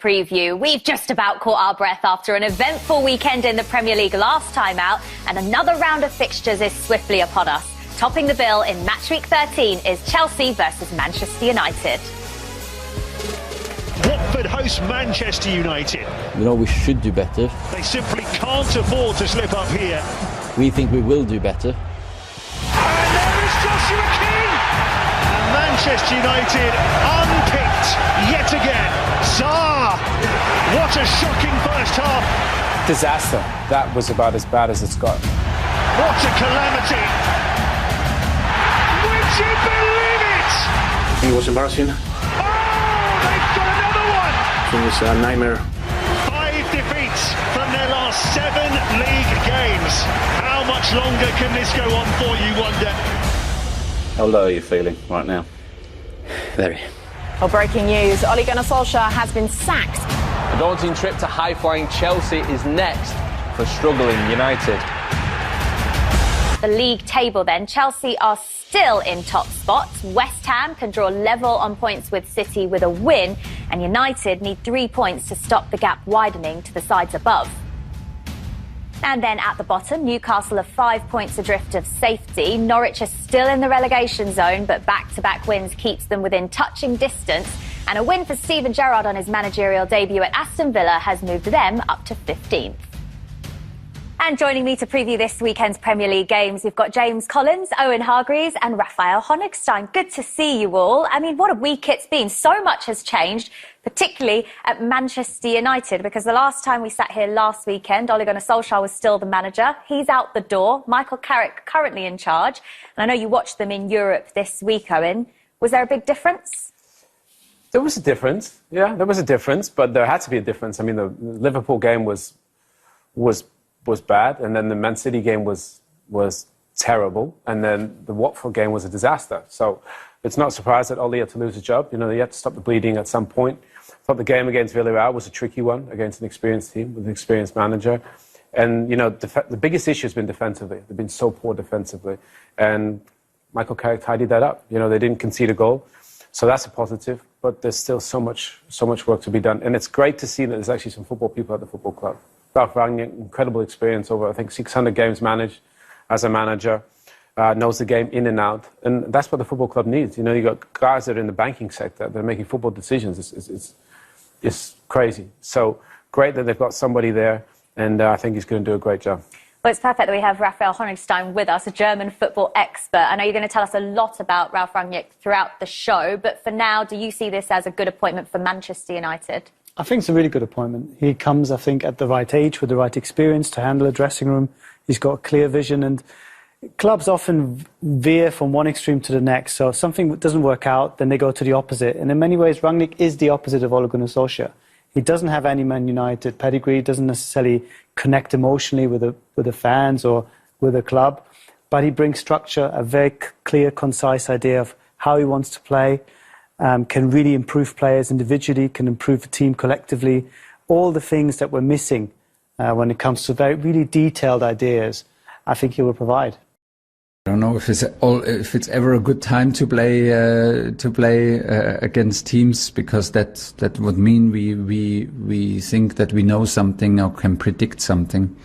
preview. We've just about caught our breath after an eventful weekend in the Premier League last time out, and another round of fixtures is swiftly upon us. Topping the bill in match week 13 is Chelsea versus Manchester United. Watford host Manchester United. You know, we should do better. They simply can't afford to slip up here. We think we will do better. And there is Joshua King! And Manchester United unpicked yet again. Zaha! What a shocking first half. Disaster. That was about as bad as it's got. What a calamity. Would you believe it? It was embarrassing. It was a nightmare. 5 defeats from their last 7 league games. How much longer can this go on for, you wonder? How low are you feeling right now? Very. Well, breaking news, Ole Gunnar Solskjaer has been sacked. A daunting trip to high-flying Chelsea is next for struggling United. The league table then, Chelsea are still in top spots. West Ham can draw level on points with City with a win, and United need 3 points to stop the gap widening to the sides above. And then at the bottom, Newcastle are 5 points adrift of safety. Norwich are still in the relegation zone, but back-to-back wins keeps them within touching distance. And a win for Steven Gerrard on his managerial debut at Aston Villa has moved them up to 15th. And joining me to preview this weekend's Premier League games, we've got James Collins, Owen Hargreaves and Raphael Honigstein. Good to see you all. I mean, what a week it's been. So much has changed, particularly at Manchester United, because the last time we sat here last weekend, Ole Gunnar Solskjaer was still the manager. He's out the door. Michael Carrick currently in charge. And I know you watched them in Europe this week, Owen. Was there a big difference? There was a difference. Yeah, there was a difference, but there had to be a difference. I mean, the Liverpool game was bad, and then the Man City game was terrible, and then the Watford game was a disaster. So it's not a surprise that Ole had to lose his job. You know, he had to stop the bleeding at some point. I thought the game against Villarreal was a tricky one against an experienced team with an experienced manager. And, you know, the biggest issue has been defensively. They've been so poor defensively. And Michael Carrick tidied that up. You know, they didn't concede a goal. So that's a positive, but there's still so much work to be done. And it's great to see that there's actually some football people at the football club. Ralf Rangnick, incredible experience over, I think, 600 games managed as a manager, knows the game in and out. And that's what the football club needs. You know, you've got guys that are in the banking sector that are making football decisions. It's crazy. So great that they've got somebody there, and I think he's going to do a great job. Well, it's perfect that we have Raphael Honigstein with us, a German football expert. I know you're going to tell us a lot about Ralf Rangnick throughout the show, but for now, do you see this as a good appointment for Manchester United? I think it's a really good appointment. He comes, I think, at the right age with the right experience to handle a dressing room. He's got a clear vision, and clubs often veer from one extreme to the next. So if something doesn't work out, then they go to the opposite. And in many ways, Rangnick is the opposite of Ole Gunnar Solskjaer. He doesn't have any Man United pedigree, doesn't necessarily connect emotionally with the fans or with the club, but he brings structure, a very clear, concise idea of how he wants to play. Can really improve players individually, can improve the team collectively. All the things that we're missing when it comes to really detailed ideas, I think he will provide. I don't know if it's ever a good time to play against teams, because that would mean we think that we know something or can predict something.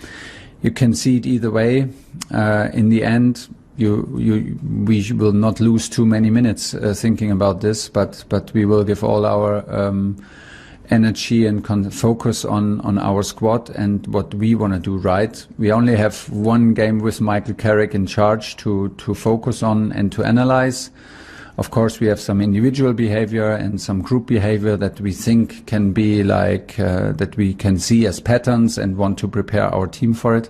You can see it either way. In the end, we will not lose too many minutes thinking about this, but we will give all our energy and focus on our squad and what we want to do right. We only have one game with Michael Carrick in charge to focus on and to analyze. Of course, we have some individual behavior and some group behavior that we think can be like that we can see as patterns and want to prepare our team for it.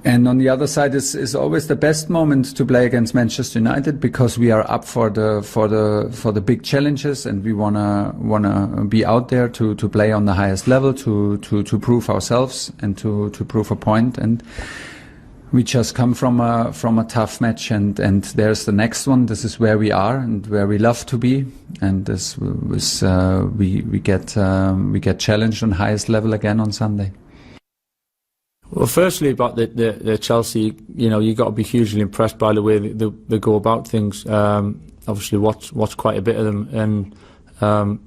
And on the other side is always the best moment to play against Manchester United, because we are up for the big challenges, and we wanna be out there to play on the highest level, to prove ourselves and to prove a point. And we just come from a tough match, and there's the next one. This is where we are and where we love to be, and this was we get challenged on highest level again on Sunday. Well, firstly, about the Chelsea, you know, you got to be hugely impressed by the way they go about things. Obviously, watch quite a bit of them, and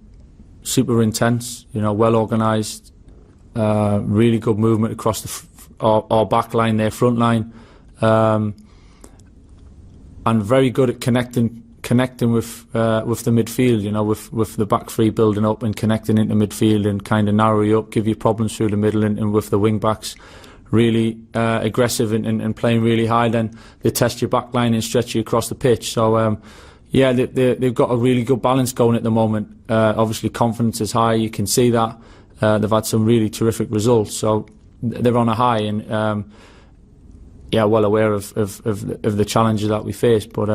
super intense, well organised, really good movement across our back line, their front line, and very good at connecting with the midfield, with the back three building up and connecting into midfield and kind of narrow you up, give you problems through the middle, and with the wing backs really aggressive and playing really high. Then they test your back line and stretch you across the pitch. So they've got a really good balance going at the moment. Obviously confidence is high, you can see that. They've had some really terrific results, so they're on a high, and well aware of the challenges that we face, but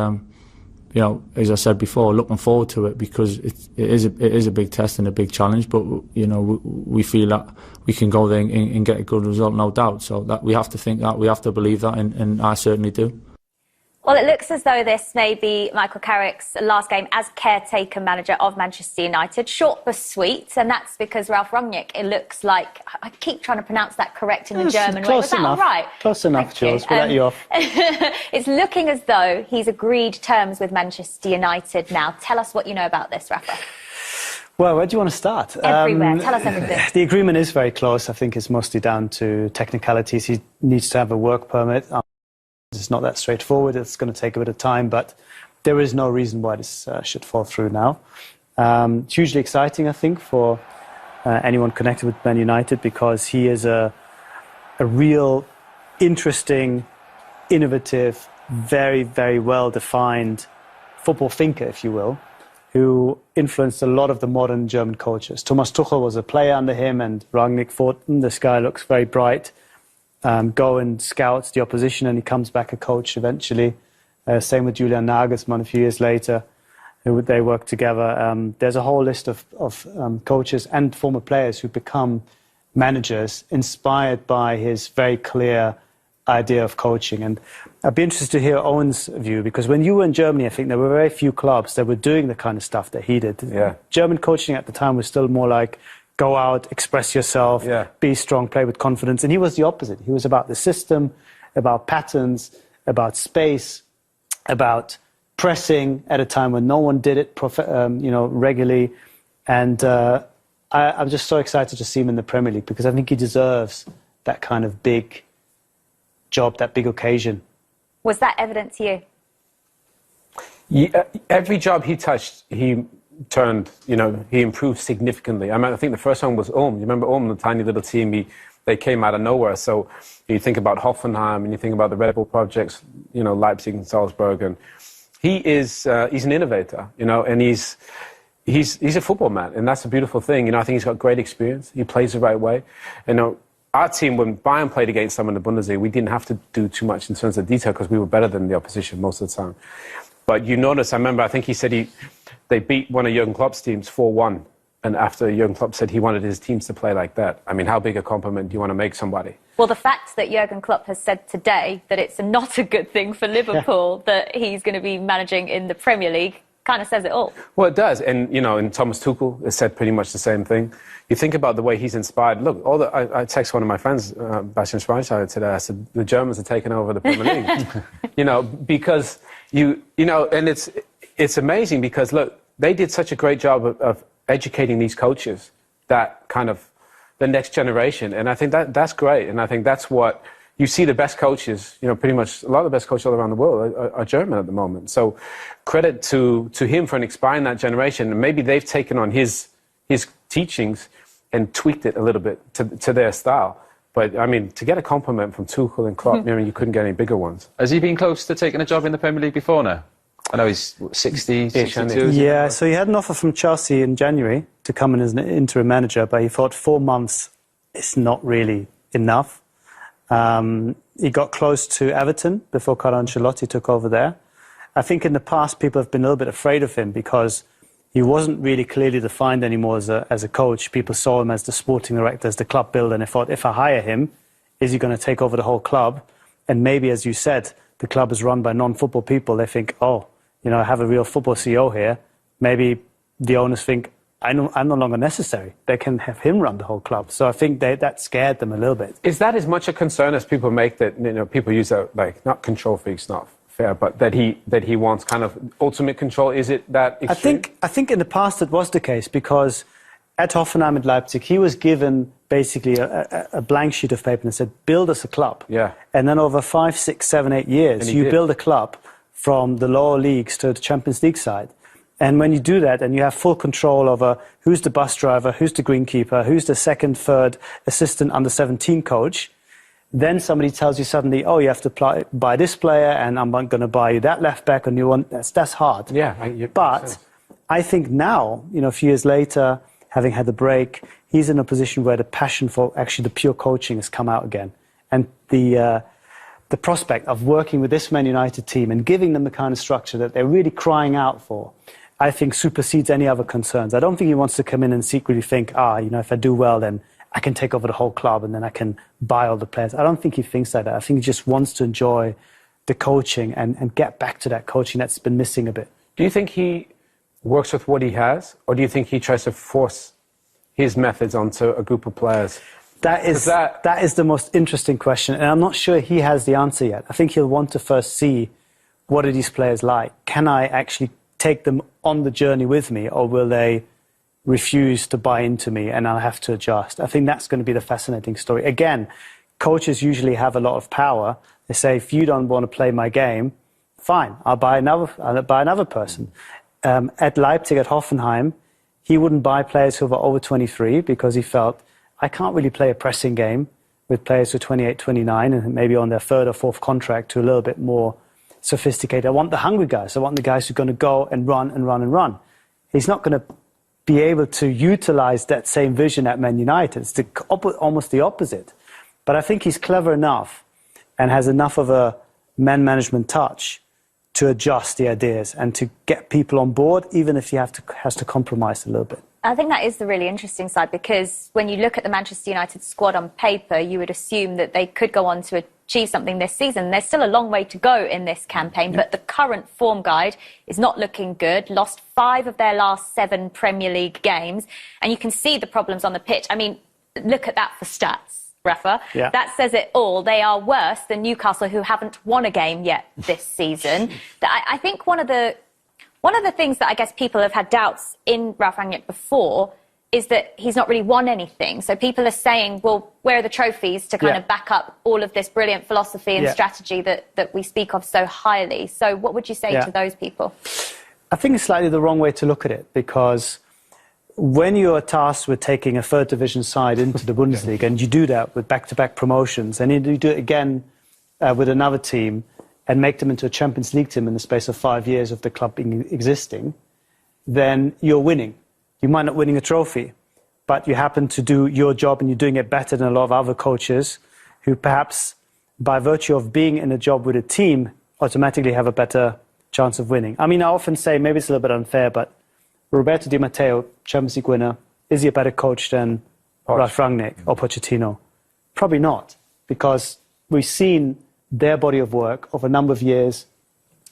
as I said before, looking forward to it, because it is a big test and a big challenge, but we feel that we can go there and get a good result, no doubt. So that we have to think that, we have to believe that, and I certainly do. Well, it looks as though this may be Michael Carrick's last game as caretaker manager of Manchester United. Short but sweet, and that's because Ralf Rangnick, it looks like, I keep trying to pronounce that correct in the German way. Was that all right? Close enough, Jules. We'll let you off. It's looking as though he's agreed terms with Manchester United now. Tell us what you know about this, Rafa. Well, where do you want to start? Everywhere. Tell us everything. The agreement is very close. I think it's mostly down to technicalities. He needs to have a work permit. It's not that straightforward. It's going to take a bit of time, but there is no reason why this should fall through now. It's hugely exciting, I think, for anyone connected with Man United, because he is a real interesting, innovative, very, very well-defined football thinker, if you will, who influenced a lot of the modern German coaches. Thomas Tuchel was a player under him, and Rangnick thought, this guy looks very bright. Go and scouts the opposition, and he comes back a coach eventually. Same with Julian Nagelsmann a few years later. They work together. There's a whole list of coaches and former players who become managers inspired by his very clear idea of coaching. And I'd be interested to hear Owen's view, because when you were in Germany, I think there were very few clubs that were doing the kind of stuff that he did. Yeah. German coaching at the time was still more like, go out, express yourself, be strong, play with confidence. And he was the opposite. He was about the system, about patterns, about space, about pressing at a time when no one did it regularly. And I'm just so excited to see him in the Premier League, because I think he deserves that kind of big job, that big occasion. Was that evident to you? Yeah, every job he touched, he turned, he improved significantly. I think the first one was Ulm. You remember Ulm, the tiny little team, they came out of nowhere. So you think about Hoffenheim and you think about the Red Bull projects, Leipzig and Salzburg, and he's an innovator, and he's a football man, and that's a beautiful thing. I think he's got great experience. He plays the right way. Our team, when Bayern played against them in the Bundesliga, we didn't have to do too much in terms of detail because we were better than the opposition most of the time. But you notice, I think he said they beat one of Jurgen Klopp's teams 4-1. And after Jurgen Klopp said he wanted his teams to play like that. I mean, how big a compliment do you want to make somebody? Well, the fact that Jurgen Klopp has said today that it's not a good thing for Liverpool that he's going to be managing in the Premier League kind of says it all. Well, it does. And, and Thomas Tuchel has said pretty much the same thing. You think about the way he's inspired. Look, I text one of my friends, Bastian Schweinsteiger, today. I said, the Germans are taking over the Premier League. Because and it's amazing because, look, they did such a great job of educating these coaches, that kind of the next generation. And I think that's great. And I think that's what you see. The best coaches, pretty much a lot of the best coaches all around the world are German at the moment. So credit to him for inspiring that generation. And maybe they've taken on his teachings and tweaked it a little bit to their style. But, I mean, to get a compliment from Tuchel and Klopp, you couldn't get any bigger ones. Has he been close to taking a job in the Premier League before now? I know he's 60, 62. Yeah, so he had an offer from Chelsea in January to come in as an interim manager, but he thought 4 months is not really enough. He got close to Everton before Carlo Ancelotti took over there. I think in the past people have been a little bit afraid of him because he wasn't really clearly defined anymore as a coach. People saw him as the sporting director, as the club builder, and they thought, if I hire him, is he going to take over the whole club? And maybe, as you said, the club is run by non-football people. They think, I have a real football CEO here. Maybe the owners think, I'm no longer necessary. They can have him run the whole club. So I think that scared them a little bit. Is that as much a concern as people make that, people use that, like, not control freaks, not fair, but that he wants kind of ultimate control? Is it that extreme? I think in the past it was the case because at Hoffenheim and Leipzig, he was given basically a blank sheet of paper and said, build us a club. Yeah. And then over 5, 6, 7, 8 years, you build a club from the lower leagues to the Champions League side. And when you do that and you have full control over who's the bus driver, who's the greenkeeper, who's the second, third assistant under 17 coach, then somebody tells you suddenly, oh, you have to buy this player and I'm going to buy you that left back and you want that's hard. Yeah. But I think now, a few years later, having had the break, he's in a position where the passion for actually the pure coaching has come out again. And the prospect of working with this Man United team and giving them the kind of structure that they're really crying out for, I think supersedes any other concerns. I don't think he wants to come in and secretly think, if I do well, then I can take over the whole club and then I can buy all the players. I don't think he thinks like that. I think he just wants to enjoy the coaching and get back to that coaching that's been missing a bit. Do you think he works with what he has, or do you think he tries to force his methods onto a group of players? That is the most interesting question, and I'm not sure he has the answer yet. I think he'll want to first see what are these players like. Can I actually take them on the journey with me, or will they refuse to buy into me and I'll have to adjust? I think that's going to be the fascinating story. Again, coaches usually have a lot of power. They say, if you don't want to play my game, fine, I'll buy another person. At Leipzig, at Hoffenheim, he wouldn't buy players who were over 23 because he felt, I can't really play a pressing game with players who are 28, 29 and maybe on their third or fourth contract to a little bit more sophisticated. I want the hungry guys. I want the guys who are going to go and run and run and run. He's not going to be able to utilize that same vision at Man United. It's almost the opposite. But I think he's clever enough and has enough of a man management touch to adjust the ideas and to get people on board, even if he has to compromise a little bit. I think that is the really interesting side, because when you look at the Manchester United squad on paper, you would assume that they could go on to achieve something this season. There's still a long way to go in this campaign, but the current form guide is not looking good. Lost 5 of their last 7 Premier League games, and you can see the problems on the pitch. I mean, look at that for stats. Rafa, that says it all. They are worse than Newcastle, who haven't won a game yet this season. I think one of the things that I guess people have had doubts in Ralf Rangnick before is that he's not really won anything. So people are saying, well, where are the trophies to kind of back up all of this brilliant philosophy and strategy that we speak of so highly? So what would you say to those people? I think it's slightly the wrong way to look at it, because when you are tasked with taking a third division side into the Bundesliga, and you do that with back-to-back promotions, and you do it again with another team and make them into a Champions League team in the space of 5 years of the club existing, then you're winning. You might not winning a trophy, but you happen to do your job and you're doing it better than a lot of other coaches who perhaps, by virtue of being in a job with a team, automatically have a better chance of winning. I mean, I often say, maybe it's a little bit unfair, but Roberto Di Matteo, Champions League winner, is he a better coach than Ralf Rangnick or Pochettino? Probably not, because we've seen their body of work over a number of years,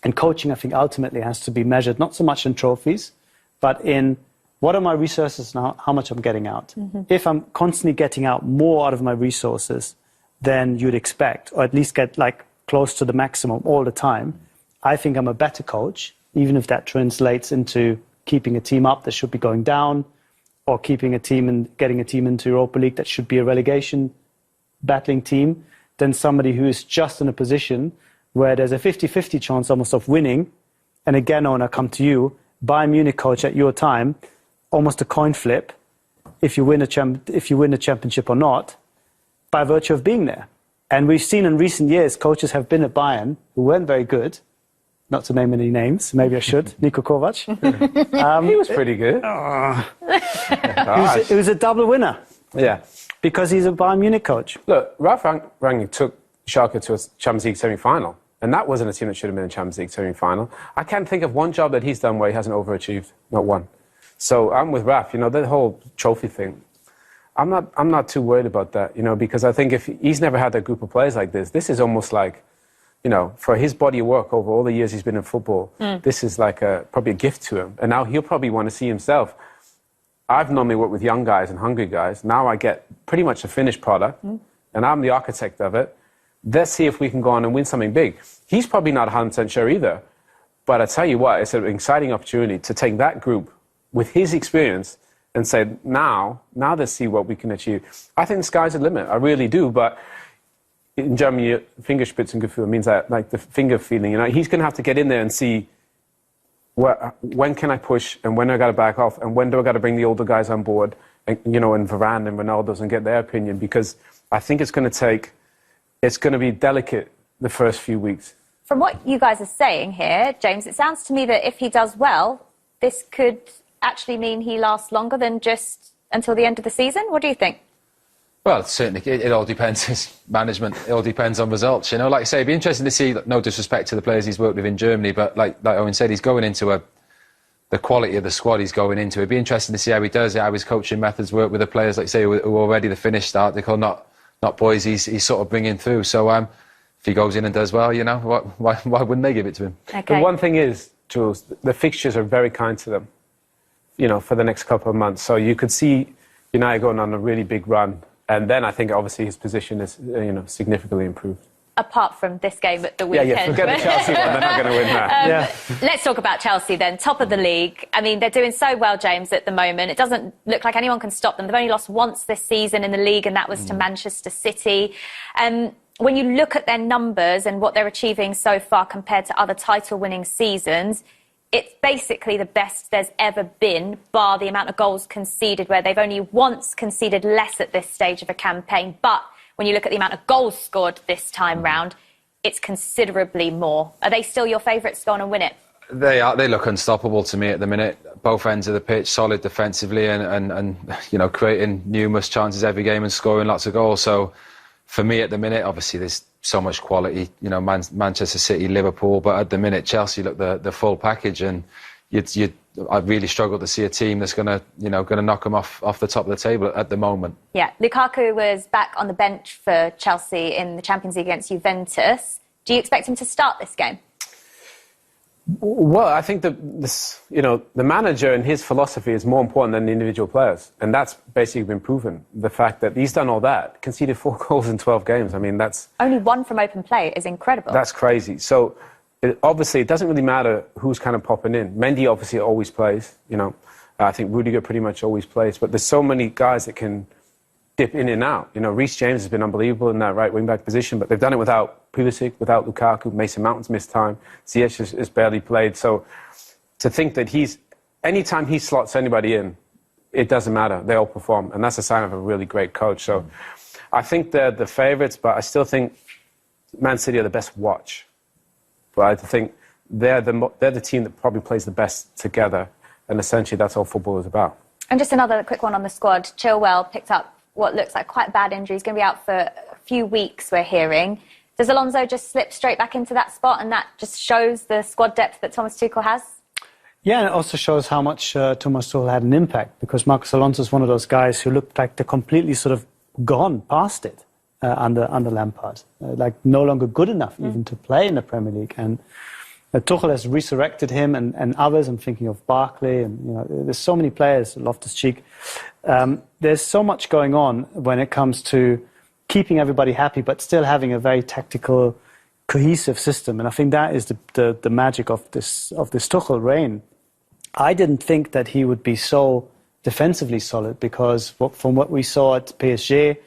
and coaching, I think, ultimately has to be measured not so much in trophies, but in what are my resources and how much I'm getting out. If I'm constantly getting out more out of my resources than you'd expect, or at least get like close to the maximum all the time, I think I'm a better coach, even if that translates into keeping a team up that should be going down, or keeping a team and getting a team into Europa League that should be a relegation battling team, than somebody who is just in a position where there's a 50-50 chance almost of winning. And again, when I come to you, Bayern Munich coach at your time, almost a coin flip, if you win a championship or not, by virtue of being there. And we've seen in recent years, coaches have been at Bayern who weren't very good. Not to name any names, maybe I should. Niko Kovac. He was pretty good. He was a double winner. Yeah. Because he's a Bayern Munich coach. Look, Ralf Rangnick took Schalke to a Champions League semi-final, and that wasn't a team that should have been in a Champions League semi-final. I can't think of one job that he's done where he hasn't overachieved. Not one. So I'm with Ralf. The whole trophy thing, I'm not too worried about that, because I think if he's never had a group of players like this is almost like, for his body of work over all the years he's been in football, this is like probably a gift to him. And now he'll probably want to see himself. I've normally worked with young guys and hungry guys. Now I get pretty much a finished product, and I'm the architect of it. Let's see if we can go on and win something big. He's probably not 100% sure either. But I tell you what, it's an exciting opportunity to take that group with his experience and say, now let's see what we can achieve. I think the sky's the limit. I really do. But in Germany, Fingerspitzengefühl means that, like the finger feeling. You know, he's going to have to get in there and see when can I push and when do I got to back off and when do I got to bring the older guys on board, and, you know, and Varane and Ronaldo's and get their opinion, because I think it's going to be delicate the first few weeks. From what you guys are saying here, James, it sounds to me that if he does well, this could actually mean he lasts longer than just until the end of the season. What do you think? Well, certainly, it all depends. His management, it all depends on results. You know, like I say, it'd be interesting to see. No disrespect to the players he's worked with in Germany, but like Owen said, he's going into the quality of the squad he's going into. It'd be interesting to see how he does it, how his coaching methods work with the players, like say, who are already the finished article, not boys he's sort of bringing through. So if he goes in and does well, you know, why wouldn't they give it to him? Okay. The one thing is, Jules, the fixtures are very kind to them, you know, for the next couple of months. So you could see United going on a really big run. And then I think, obviously, his position is, you know, significantly improved. Apart from this game at the weekend. Yeah, forget the Chelsea one. They're not going to win that. Let's talk about Chelsea then. Top of the league. I mean, they're doing so well, James, at the moment. It doesn't look like anyone can stop them. They've only lost once this season in the league, and that was to Manchester City. When you look at their numbers and what they're achieving so far compared to other title-winning seasons, it's basically the best there's ever been, bar the amount of goals conceded, where they've only once conceded less at this stage of a campaign. But when you look at the amount of goals scored this time round, it's considerably more. Are they still your favourites to go on and win it? They are. They look unstoppable to me at the minute. Both ends of the pitch, solid defensively and you know, creating numerous chances every game and scoring lots of goals. So for me at the minute, obviously there's so much quality, you know, Manchester City, Liverpool, but at the minute Chelsea look the full package, and I really struggle to see a team that's going to knock them off the top of the table at the moment. Yeah, Lukaku was back on the bench for Chelsea in the Champions League against Juventus. Do you expect him to start this game? Well, I think the manager and his philosophy is more important than the individual players. And that's basically been proven. The fact that he's done all that, conceded 4 goals in 12 games. I mean, that's... Only 1 from open play is incredible. That's crazy. So, obviously, it doesn't really matter who's kind of popping in. Mendy obviously always plays, you know. I think Rudiger pretty much always plays. But there's so many guys that can dip in and out. You know, Reece James has been unbelievable in that right wing-back position, but they've done it without Pulisic, without Lukaku. Mason Mount's missed time. Ziyech has barely played. So to think that anytime he slots anybody in, it doesn't matter. They all perform. And that's a sign of a really great coach. So I think they're the favourites, but I still think Man City are the best watch. But I think they're the team that probably plays the best together. And essentially that's all football is about. And just another quick one on the squad. Chilwell picked up what looks like quite a bad injury. He's going to be out for a few weeks, we're hearing. Does Alonso just slip straight back into that spot, and that just shows the squad depth that Thomas Tuchel has? Yeah, and it also shows how much Thomas Tuchel had an impact, because Marcos Alonso is one of those guys who looked like they're completely sort of gone past it under Lampard. Like no longer good enough even to play in the Premier League. And Tuchel has resurrected him and others. I'm thinking of Barkley, and you know, there's so many players, Loftus-Cheek. There's so much going on when it comes to keeping everybody happy, but still having a very tactical, cohesive system. And I think that is the magic of this Tuchel reign. I didn't think that he would be so defensively solid, because from what we saw at PSG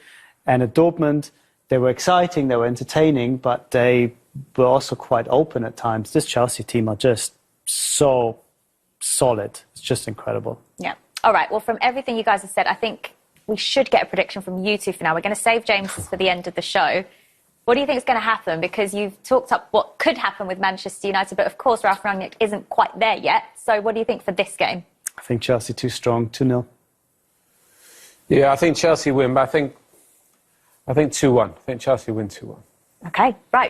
and at Dortmund, they were exciting, they were entertaining, but they were also quite open at times. This Chelsea team are just so solid. It's just incredible. Yeah. All right. Well, from everything you guys have said, I think we should get a prediction from you two for now. We're going to save James for the end of the show. What do you think is going to happen? Because you've talked up what could happen with Manchester United, but of course Ralf Rangnick isn't quite there yet. So what do you think for this game? I think Chelsea too strong, 2-0. Yeah, I think Chelsea win, but I think 2-1. I think Chelsea win 2-1. Okay, right.